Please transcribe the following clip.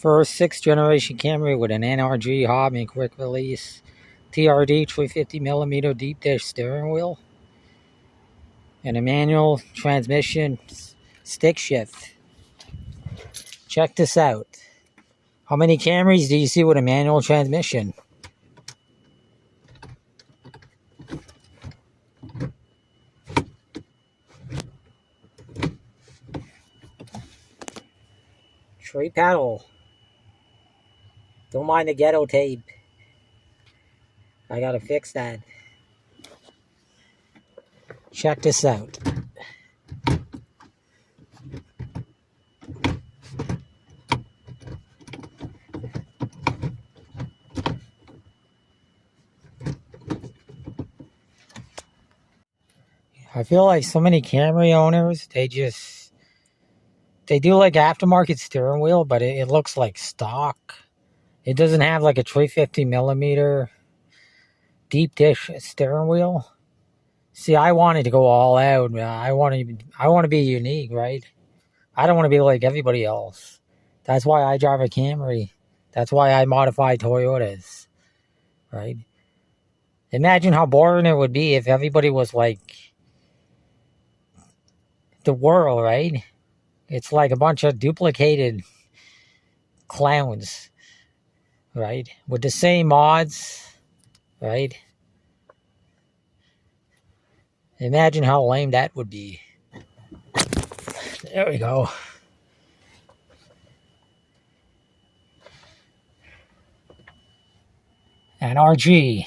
First 6th generation Camry with an NRG Hub and quick release TRD 350mm deep dish steering wheel and a manual transmission stick shift. Check this out. How many Camrys do you see with a manual transmission? Straight paddle. Don't mind the ghetto tape. I gotta fix that. Check this out. I feel like so many Camry owners, they do like aftermarket steering wheel, but it looks like stock. It doesn't have like a 350mm deep dish steering wheel. See, I wanted to go all out. I want to be unique, right? I don't want to be like everybody else. That's why I drive a Camry. That's why I modify Toyotas, right? Imagine how boring it would be if everybody was like the world, right? It's like a bunch of duplicated clowns, right? With the same mods, right? Imagine how lame that would be. There we go. NRG.